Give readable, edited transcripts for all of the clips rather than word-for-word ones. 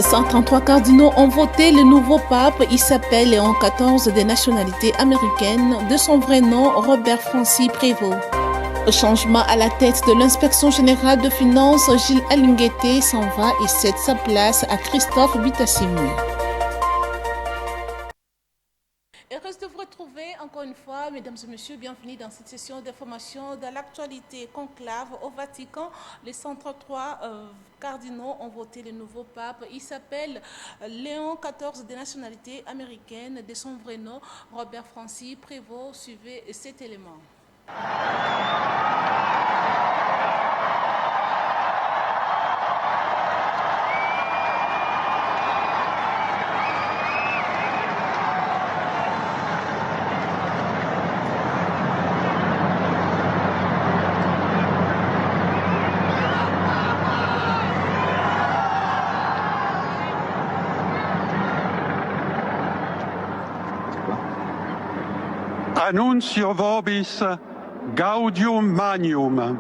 133 cardinaux ont voté le nouveau pape. Il s'appelle Léon XIV, des nationalités américaines. De son vrai nom, Robert Francis Prévost. Changement à la tête de l'inspection générale de finances, Gilles Alinguete s'en va et cède sa place à Christophe Bitassimou. Heureuse de vous retrouver encore une fois, mesdames et messieurs, bienvenue dans cette session d'information de l'actualité conclave au Vatican. Les 133 cardinaux ont voté le nouveau pape. Il s'appelle Léon XIV, des nationalités américaines. De son vrai nom, Robert Francis Prévost. Suivez cet élément. Annuncio vobis gaudium magnum.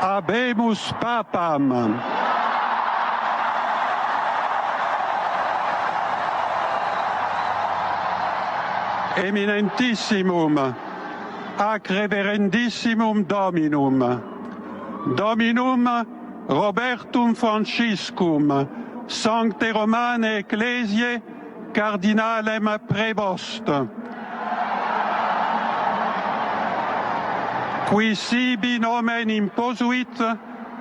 Habemus papam. Eminentissimum ac reverendissimum Dominum. Dominum Robertum Franciscum Sancte Romane Ecclesiae Cardinalem Prevost. Qui sibi nomen imposuit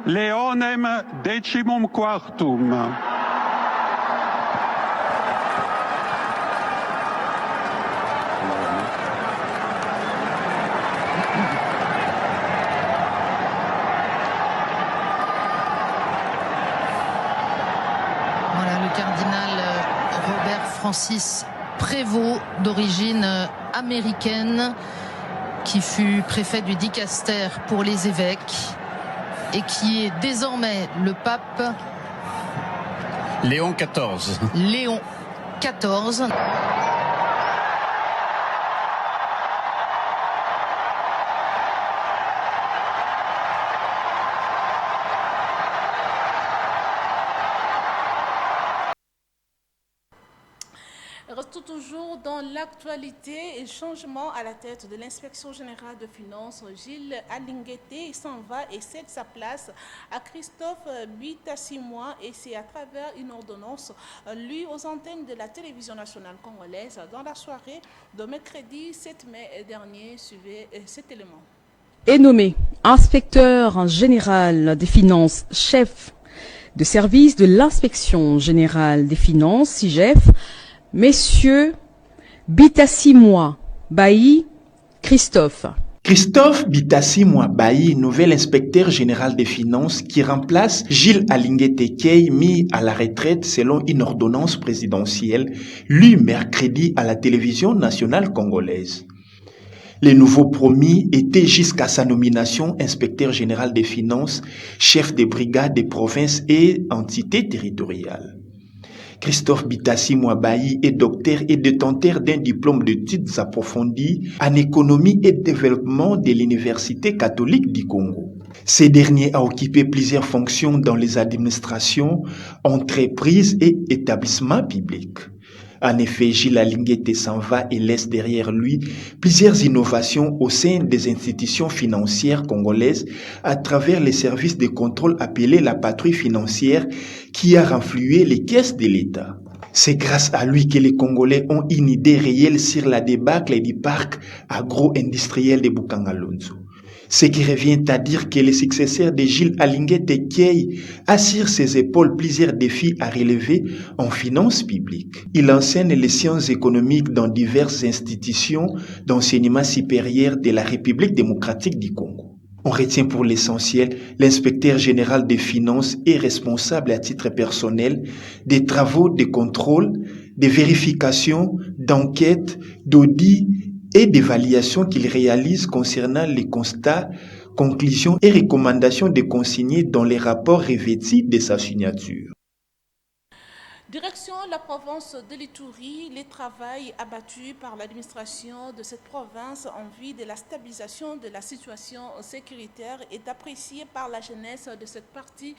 Leonem decimum quartum. Francis Prévost, d'origine américaine, qui fut préfet du dicaster pour les évêques et qui est désormais le pape Léon XIV. Léon XIV. Restons toujours dans l'actualité et changement à la tête de l'inspection générale de finances. Gilles Alinguete s'en va et cède sa place à Christophe Bitassimou et c'est à travers une ordonnance lue aux antennes de la télévision nationale congolaise dans la soirée de mercredi 7 mai dernier. Suivez cet élément. Est nommé inspecteur général des finances, chef de service de l'inspection générale des finances, SIGEF, Messieurs Bitassimou Bailly Christophe. Christophe Bitassimou Bailly, nouvel inspecteur général des finances qui remplace Gilles Alinguete Key, mis à la retraite selon une ordonnance présidentielle lue mercredi à la télévision nationale congolaise. Le nouveau promis était jusqu'à sa nomination inspecteur général des finances, chef des brigades des provinces et entités territoriales. Christophe Bitassimou Bailly est docteur et détenteur d'un diplôme d'études approfondies en économie et développement de l'Université catholique du Congo. Ce dernier a occupé plusieurs fonctions dans les administrations, entreprises et établissements publics. En effet, Gilles Alinguete s'en va et laisse derrière lui plusieurs innovations au sein des institutions financières congolaises à travers les services de contrôle appelés la patrouille financière qui a renfloué les caisses de l'État. C'est grâce à lui que les Congolais ont une idée réelle sur la débâcle du parc agro-industriel de Bukangalonzo. Ce qui revient à dire que le successeur de Gilles Alinguete Key a sur ses épaules plusieurs défis à relever en finances publiques. Il enseigne les sciences économiques dans diverses institutions d'enseignement supérieur de la République démocratique du Congo. On retient pour l'essentiel, l'inspecteur général des finances est responsable à titre personnel des travaux de contrôle, de vérification, d'enquête, d'audit et d'évaluation qu'il réalise concernant les constats, conclusions et recommandations de consignés dans les rapports revêtus de sa signature. Direction la province de l'Ituri, les travaux abattus par l'administration de cette province en vue de la stabilisation de la situation sécuritaire est apprécié par la jeunesse de cette partie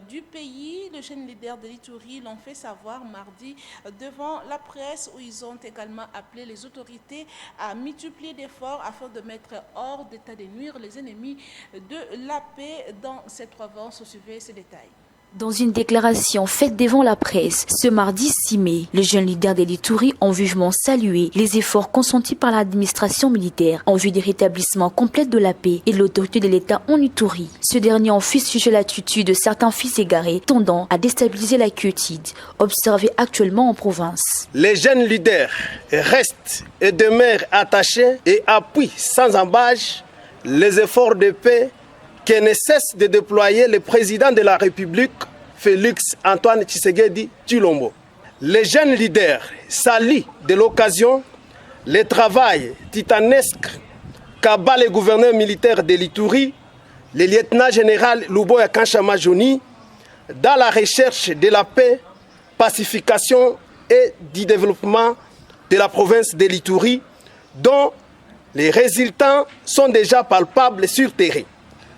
du pays. Les jeunes leaders de l'Ituri l'ont fait savoir mardi devant la presse, où ils ont également appelé les autorités à multiplier d'efforts afin de mettre hors d'état de nuire les ennemis de la paix dans cette province. Suivez ces détails. Dans une déclaration faite devant la presse ce mardi 6 mai, les jeunes leaders de l'Ituri ont vivement salué les efforts consentis par l'administration militaire en vue du rétablissement complet de la paix et de l'autorité de l'État en Ituri. Ce dernier en fit sujet l'attitude de certains fils égarés tendant à déstabiliser la quiétude observée actuellement en province. Les jeunes leaders restent et demeurent attachés et appuient sans embâche les efforts de paix que ne cesse de déployer le président de la République, Félix Antoine Tshisekedi Tshilombo. Les jeunes leaders saluent de l'occasion le travail titanesque qu'a le gouverneur militaire de l'Ituri, le lieutenant-général Luboya Kanchama Joni, dans la recherche de la paix, pacification et du développement de la province de l'Ituri, dont les résultats sont déjà palpables sur terrain.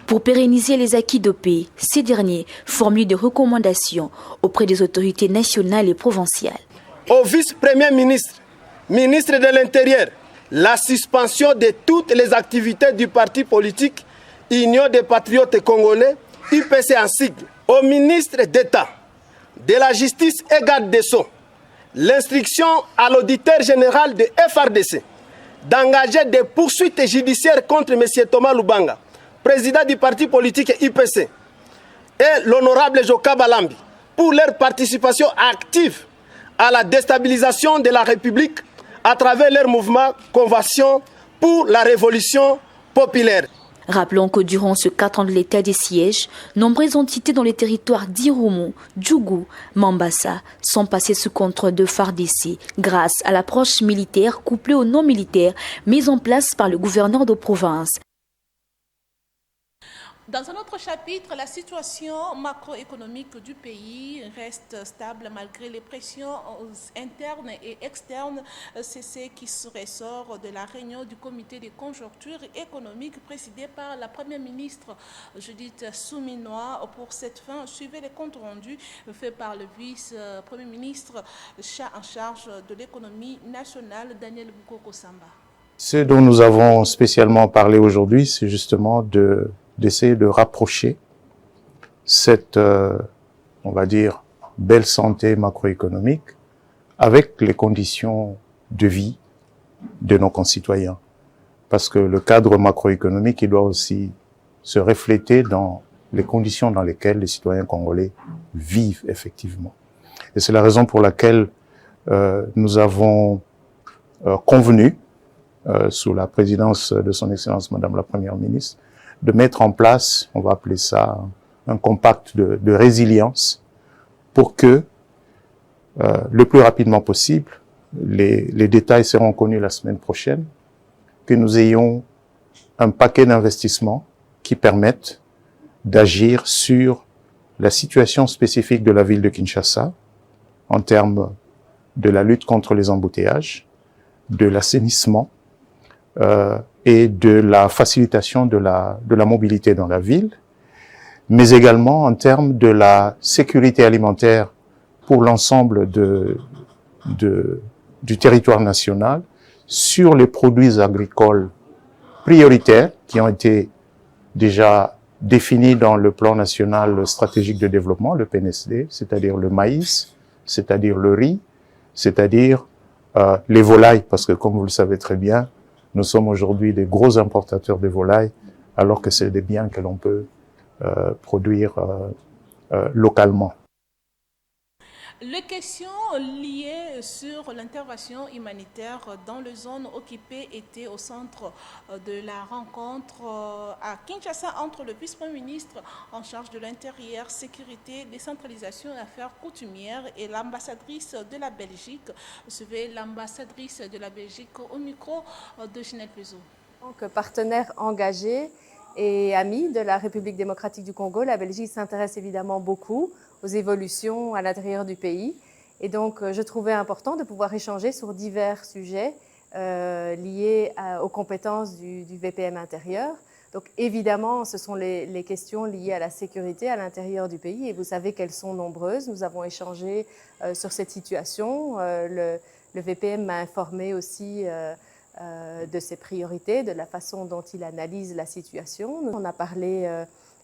Pour pérenniser les acquis de paix, ces derniers formulent des recommandations auprès des autorités nationales et provinciales. Au vice-premier ministre, ministre de l'Intérieur, la suspension de toutes les activités du parti politique Union des Patriotes Congolais, UPC en sigle. Au ministre d'État, de la Justice et garde des Sceaux, l'instruction à l'auditeur général de FRDC d'engager des poursuites judiciaires contre M. Thomas Lubanga, président du parti politique IPC, et l'honorable Joka Balambi, pour leur participation active à la déstabilisation de la République à travers leur mouvement Convention pour la Révolution populaire. Rappelons que durant ce 4 ans de l'état des sièges, nombreuses entités dans les territoires d'Irumu, Djougou, Mambasa sont passées sous contrôle de FARDC grâce à l'approche militaire couplée aux non-militaires mise en place par le gouverneur de province. Dans un autre chapitre, la situation macroéconomique du pays reste stable malgré les pressions internes et externes. C'est ce qui ressort de la réunion du comité de conjoncture économique présidée par la première ministre Judith Souminois. Pour cette fin, suivez les comptes rendus faits par le vice-premier ministre en charge de l'économie nationale, Daniel Bukoko Samba. Ce dont nous avons spécialement parlé aujourd'hui, c'est justement d'essayer de rapprocher cette, on va dire, belle santé macroéconomique avec les conditions de vie de nos concitoyens. Parce que le cadre macroéconomique, il doit aussi se refléter dans les conditions dans lesquelles les citoyens congolais vivent effectivement. Et c'est la raison pour laquelle nous avons convenu, sous la présidence de son Excellence Madame la Première ministre, de mettre en place, on va appeler ça un compact de résilience pour que le plus rapidement possible, les détails seront connus la semaine prochaine, que nous ayons un paquet d'investissements qui permettent d'agir sur la situation spécifique de la ville de Kinshasa en termes de la lutte contre les embouteillages, de l'assainissement, et de la facilitation de la mobilité dans la ville, mais également en termes de la sécurité alimentaire pour l'ensemble du territoire national sur les produits agricoles prioritaires qui ont été déjà définis dans le plan national stratégique de développement, le PNSD, c'est-à-dire le maïs, c'est-à-dire le riz, c'est-à-dire les volailles, parce que comme vous le savez très bien, nous sommes aujourd'hui des gros importateurs de volailles, alors que c'est des biens que l'on peut produire localement. Les questions liées sur l'intervention humanitaire dans les zones occupées étaient au centre de la rencontre à Kinshasa entre le vice-premier ministre en charge de l'intérieur, sécurité, décentralisation et affaires coutumières et l'ambassadrice de la Belgique. Suivez l'ambassadrice de la Belgique au micro de Ginelle Pezo. Donc, partenaire engagé et ami de la République démocratique du Congo, la Belgique s'intéresse évidemment beaucoup aux évolutions à l'intérieur du pays Et donc, je trouvais important de pouvoir échanger sur divers sujets liés aux compétences du VPM intérieur. Donc, évidemment, ce sont les questions liées à la sécurité à l'intérieur du pays. Et vous savez qu'elles sont nombreuses. Nous avons échangé sur cette situation. Le VPM m'a informé aussi de ses priorités, de la façon dont il analyse la situation. On a parlé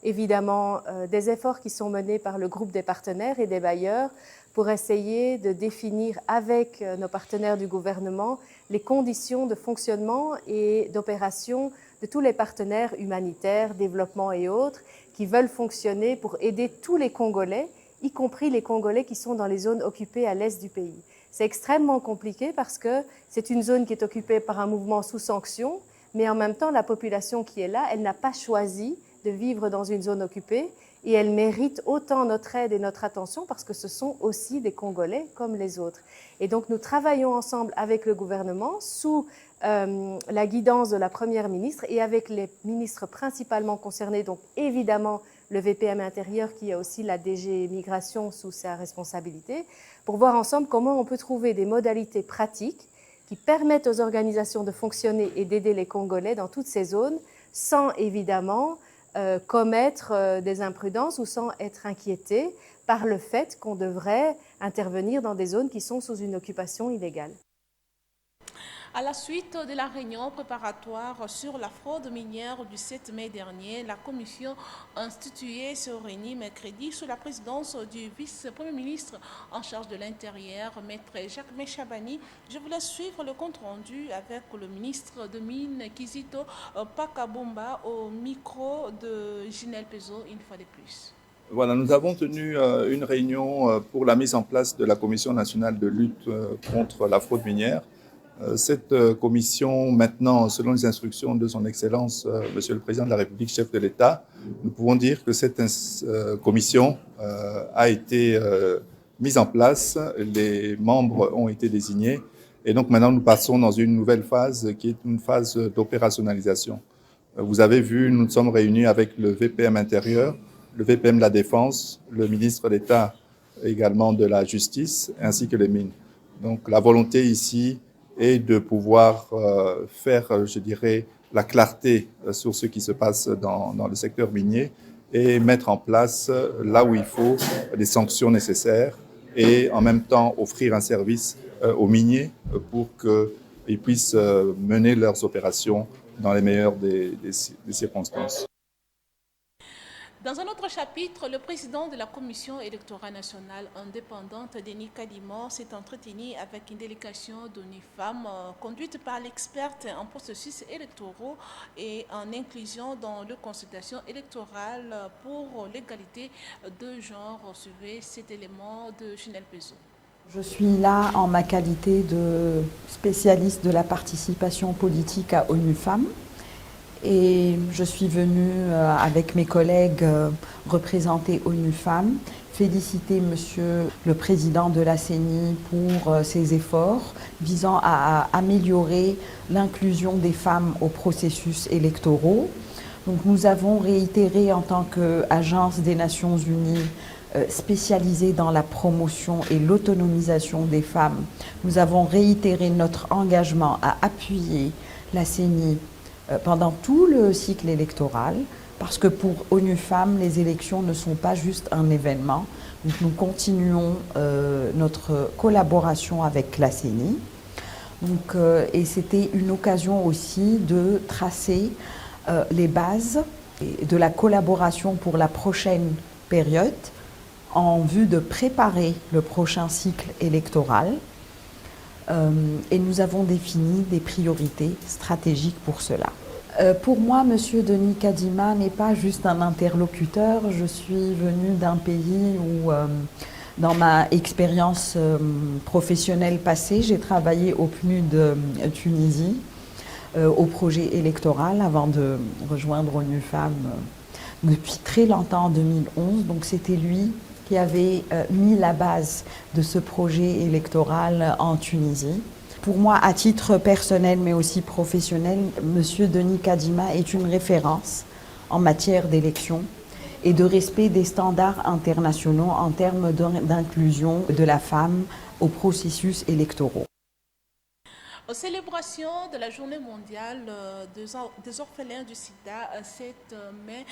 évidemment des efforts qui sont menés par le groupe des partenaires et des bailleurs pour essayer de définir avec nos partenaires du gouvernement les conditions de fonctionnement et d'opération de tous les partenaires humanitaires, développement et autres qui veulent fonctionner pour aider tous les Congolais, y compris les Congolais qui sont dans les zones occupées à l'est du pays. C'est extrêmement compliqué parce que c'est une zone qui est occupée par un mouvement sous sanction, mais en même temps, la population qui est là, elle n'a pas choisi de vivre dans une zone occupée et elle mérite autant notre aide et notre attention parce que ce sont aussi des Congolais comme les autres. Et donc, nous travaillons ensemble avec le gouvernement sous la guidance de la Première ministre et avec les ministres principalement concernés, donc évidemment le VPM intérieur qui a aussi la DG Migration sous sa responsabilité, pour voir ensemble comment on peut trouver des modalités pratiques qui permettent aux organisations de fonctionner et d'aider les Congolais dans toutes ces zones sans évidemment commettre des imprudences ou sans être inquiétés par le fait qu'on devrait intervenir dans des zones qui sont sous une occupation illégale. À la suite de la réunion préparatoire sur la fraude minière du 7 mai dernier, la commission instituée se réunit mercredi sous la présidence du vice-premier ministre en charge de l'Intérieur, Maître Jacques Méchabani. Je vous laisse suivre le compte-rendu avec le ministre de Mines, Kizito Pakabomba, au micro de Ginel Pezo, une fois de plus. Voilà, nous avons tenu une réunion pour la mise en place de la Commission nationale de lutte contre la fraude minière. Cette commission, maintenant, selon les instructions de son Excellence, Monsieur le Président de la République, chef de l'État, nous pouvons dire que cette commission a été mise en place, les membres ont été désignés, et donc maintenant nous passons dans une nouvelle phase qui est une phase d'opérationnalisation. Vous avez vu, nous nous sommes réunis avec le VPM intérieur, le VPM de la Défense, le ministre d'État également de la Justice, ainsi que les mines. Donc la volonté ici est de pouvoir faire, je dirais, la clarté sur ce qui se passe dans le secteur minier et mettre en place, là où il faut, les sanctions nécessaires et en même temps offrir un service aux miniers pour qu'ils puissent mener leurs opérations dans les meilleures des circonstances. Dans un autre chapitre, le président de la Commission électorale nationale indépendante, Denis Kadima, s'est entretenu avec une délégation d'ONU Femmes conduite par l'experte en processus électoraux et en inclusion dans les consultations électorales pour l'égalité de genre. Suivez cet élément de Ginel Pezo. Je suis là en ma qualité de spécialiste de la participation politique à ONU Femmes. Et je suis venue avec mes collègues représenter ONU Femmes, féliciter Monsieur le Président de la CENI pour ses efforts visant à améliorer l'inclusion des femmes aux processus électoraux. Donc nous avons réitéré en tant qu'agence des Nations Unies spécialisée dans la promotion et l'autonomisation des femmes, nous avons réitéré notre engagement à appuyer la CENI pendant tout le cycle électoral, parce que pour ONU Femmes, les élections ne sont pas juste un événement. Donc nous continuons notre collaboration avec la CENI. Donc, et c'était une occasion aussi de tracer les bases de la collaboration pour la prochaine période en vue de préparer le prochain cycle électoral. Et nous avons défini des priorités stratégiques pour cela. Pour moi, M. Denis Kadima n'est pas juste un interlocuteur. Je suis venue d'un pays où, dans ma expérience professionnelle passée, j'ai travaillé au PNUD Tunisie, au projet électoral, avant de rejoindre ONU Femmes depuis très longtemps, en 2011. Donc c'était lui qui avait mis la base de ce projet électoral en Tunisie. Pour moi, à titre personnel, mais aussi professionnel, M. Denis Kadima est une référence en matière d'élection et de respect des standards internationaux en termes d'inclusion de la femme aux processus électoraux. Aux célébrations de la journée mondiale des orphelins du sida, 7 mai,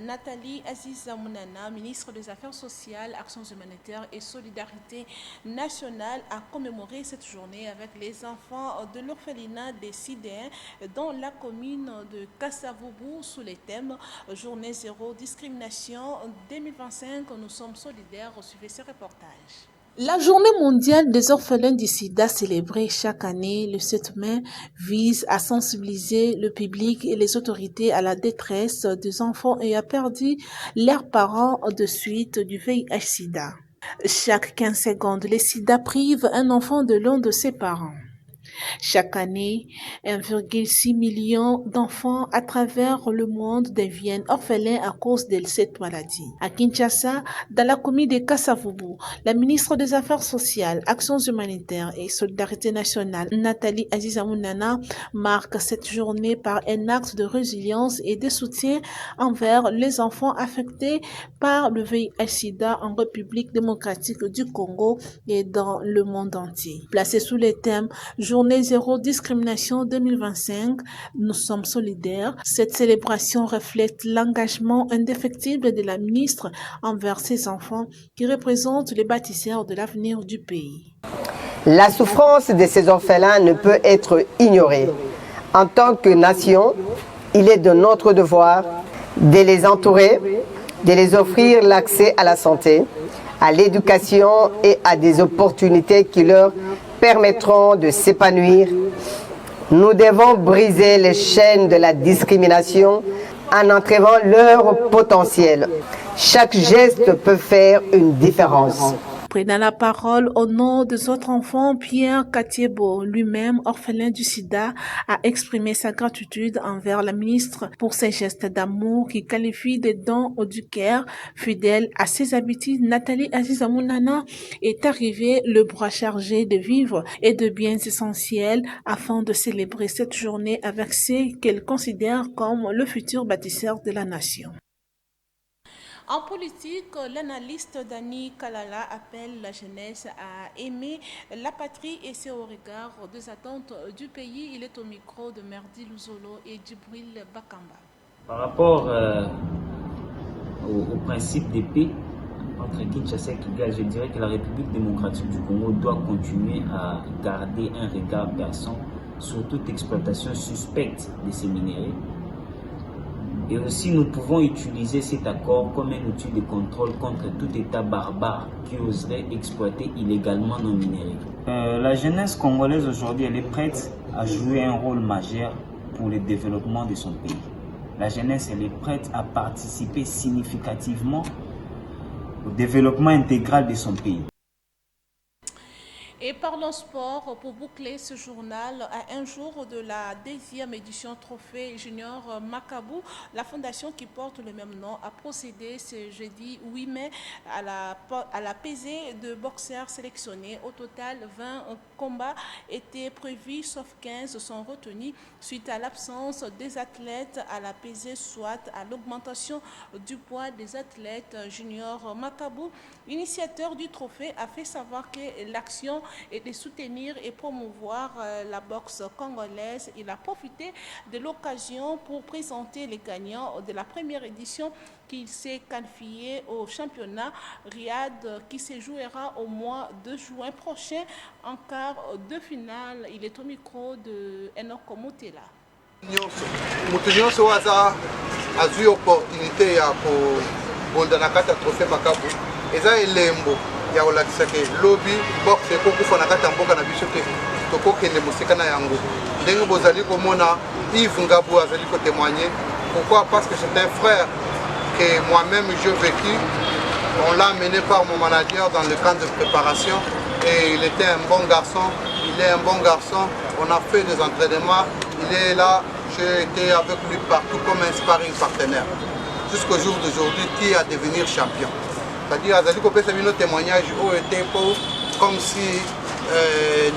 Nathalie Aziza Mounana, ministre des Affaires sociales, Actions humanitaires et Solidarité nationale, a commémoré cette journée avec les enfants de l'orphelinat des Sidéens dans la commune de Kassavoubou sous les thèmes Journée zéro discrimination 2025. Nous sommes solidaires. Suivez ce reportage. La journée mondiale des orphelins du sida célébrée chaque année le 7 mai vise à sensibiliser le public et les autorités à la détresse des enfants ayant perdu leurs parents de suite du VIH-Sida. Chaque 15 secondes, le sida prive un enfant de l'un de ses parents. Chaque année, 1,6 million d'enfants à travers le monde deviennent orphelins à cause de cette maladie. À Kinshasa, dans la commune de Kassavoubou, la ministre des Affaires sociales, Actions humanitaires et Solidarité nationale, Nathalie Aziza Mounana, marque cette journée par un acte de résilience et de soutien envers les enfants affectés par le VIH-Sida en République démocratique du Congo et dans le monde entier. Placée sous les thèmes Journée zéro discrimination 2025, nous sommes solidaires. Cette célébration reflète l'engagement indéfectible de la ministre envers ces enfants qui représentent les bâtisseurs de l'avenir du pays. La souffrance de ces orphelins ne peut être ignorée. En tant que nation, il est de notre devoir de les entourer, de les offrir l'accès à la santé, à l'éducation et à des opportunités qui leur permettront de s'épanouir. Nous devons briser les chaînes de la discrimination en entraînant leur potentiel. Chaque geste peut faire une différence. Prenant la parole au nom des autres enfants, Pierre Katiebo, lui-même orphelin du sida, a exprimé sa gratitude envers la ministre pour ses gestes d'amour qui qualifie de dons du cœur. Fidèle à ses habitudes, Nathalie Aziza Mounana est arrivée le bras chargé de vivres et de biens essentiels afin de célébrer cette journée avec ceux qu'elle considère comme le futur bâtisseur de la nation. En politique, l'analyste Dani Kalala appelle la jeunesse à aimer la patrie et c'est au regard des attentes du pays. Il est au micro de Merdi Luzolo et Djibril Bakamba. Par rapport au principe de paix entre Kinshasa et Kigali, je dirais que la République démocratique du Congo doit continuer à garder un regard perçant sur toute exploitation suspecte de ces minéraux. Et aussi, nous pouvons utiliser cet accord comme un outil de contrôle contre tout État barbare qui oserait exploiter illégalement nos minéraux. La jeunesse congolaise aujourd'hui, elle est prête à jouer un rôle majeur pour le développement de son pays. La jeunesse, elle est prête à participer significativement au développement intégral de son pays. Et parlons sport pour boucler ce journal à un jour de la 10e édition Trophée Junior Macabou. La fondation qui porte le même nom a procédé ce jeudi 8 mai à la pesée de boxeurs sélectionnés. Au total, 20 combats étaient prévus, sauf 15 sont retenus suite à l'absence des athlètes à la pesée, soit à l'augmentation du poids des athlètes. Junior Macabou, initiateur du trophée, a fait savoir que l'action et de soutenir et promouvoir la boxe congolaise. Il a profité de l'occasion pour présenter les gagnants de la première édition qui s'est qualifié au championnat Riyad qui se jouera au mois de juin prochain en quart de finale. Il est au micro de Enoch Mutela. Mutu nyonso waza azui opportunité ya kobonda na kati ya trophée Macabou eza elembo ya kolakisa ke lobi boxe ekokufa na kati ya mboka na biso te tokokende mosika na yango ndenge bozali komona Yves Ngabou azali kotémoigner. Pourquoi? Parce que c'est un frère que moi-même j'ai vécu. On l'a amené par mon manager dans le camp de préparation et il était un bon garçon. Il est un bon garçon. On a fait des entraînements. Il est là. J'ai été avec lui partout comme un sparring partenaire. Jusqu'au jour d'aujourd'hui, qui a devenir champion. C'est-à-dire, Azali Kopé, c'est un témoignage où était comme si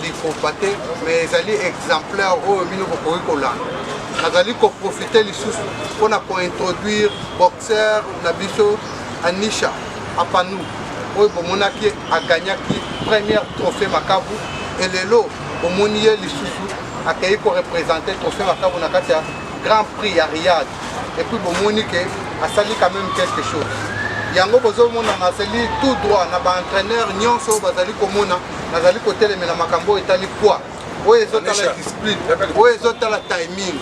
l'hypopathé, mais Azali exemplaire où Mino Kokoikolan. nazali koprofite lisusu mpona kointroduire boxeur na biso Anisha Apanu oyo bomonaki aganyaki première trophée Makabu et lelo omoni ye lisusu akei korepresente trophée Makabu na kati ya Grand Prix ya Riyad et puis bomoni ke asali quand même quelque chose yango bozomona nasali tout droit na baentraîneur nyonso bazali komona nazali kotelemela makambo etali poids oyo ezotala discipline oyo ezotala timing.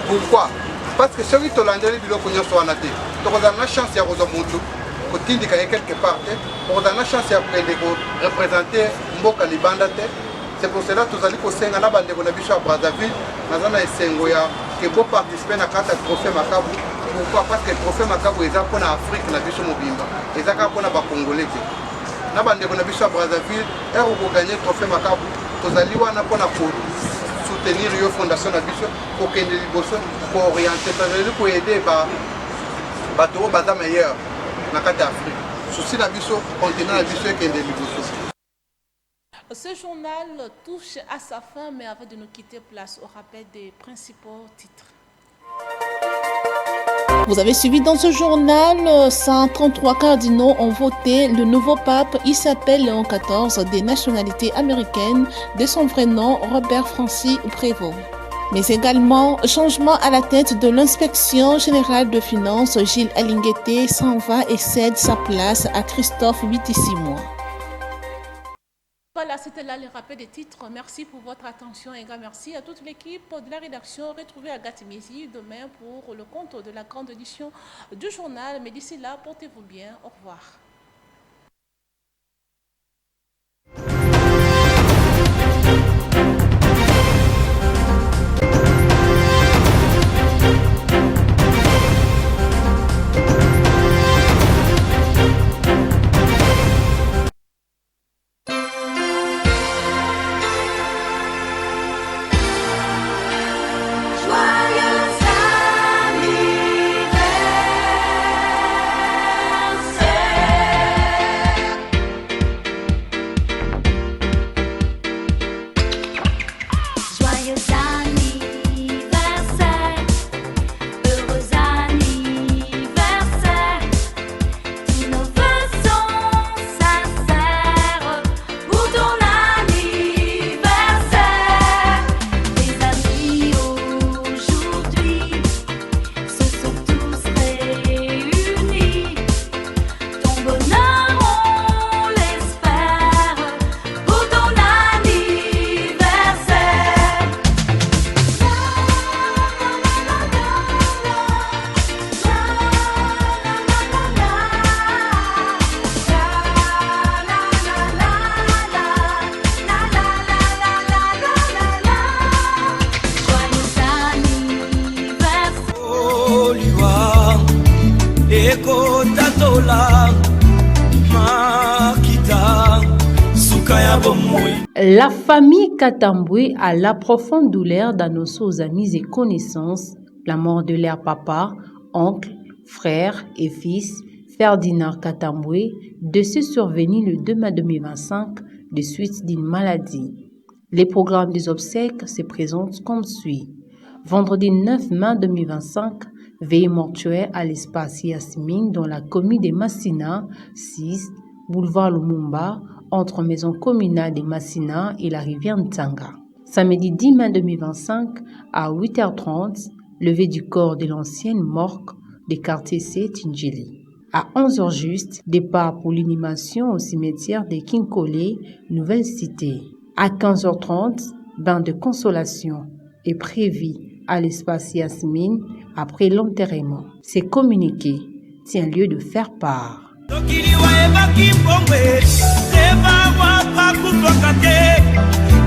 Pourquoi? Parce que soki tolandeli biloko nyonso wana te tokozala na chance ya kozwa motu kotindika ye quelque part te tokozala na chance ya kokende korepresente mboka libanda te. C'est pour cela tozali kosenga na bandeko na biso ya Brazzaville naza na esengo ya ke boparticipe na kati ya trophée Makabu. Pourquoi? Parce que trophée Makabu eza mpona Afrique na biso mobimba eza kaka mpona bakongolais te na bandeko na biso ya Brazzaville ere okoganye trophée Makabu tozali wana mpona soutenir yo fondation na biso kokende liboso kooriente tozali koyede bato oyo baza meilleur na kati ya Afrique souci na biso continent na biso ekende liboso. Ce journal touche à sa fin, mais avant de nous quitter, place au rappel des principaux titres. Vous avez suivi dans ce journal, 133 cardinaux ont voté le nouveau pape. Il s'appelle Léon XIV, des nationalités américaines, de son vrai nom Robert Francis Prévost. Mais également, changement à la tête de l'inspection générale de finances, Gilles Alinguete s'en va et cède sa place à Christophe Witissimo. Voilà, c'était là le rappel des titres. Merci pour votre attention et grand merci à toute l'équipe de la rédaction. Retrouvez Agathe Mézi demain pour le compte de la grande édition du journal. Mais d'ici là, portez-vous bien. Au revoir. La famille Katambwe a la profonde douleur d'annoncer aux amis et connaissances la mort de leur papa, oncle, frère et fils, Ferdinand Katambwe, décès survenu le 2 mai 2025 de suite d'une maladie. Les programmes des obsèques se présentent comme suit. Vendredi 9 mai 2025, veillée mortuaire à l'espace Yasmine dans la commune de Massina, 6, boulevard Lumumba, entre maison communale de Massina et la rivière Ntanga. Samedi 10 mai 2025, à 8h30, levée du corps de l'ancienne morgue des quartiers C Tinjili. À 11h juste, départ pour l'inhumation au cimetière de Kinkole, Nouvelle Cité. À 15h30, bain de consolation est prévu à l'espace Yasmine après l'enterrement. Ces communiqués tient lieu de faire part. Tokili wa ebaki pombe, teba wa paku tokate.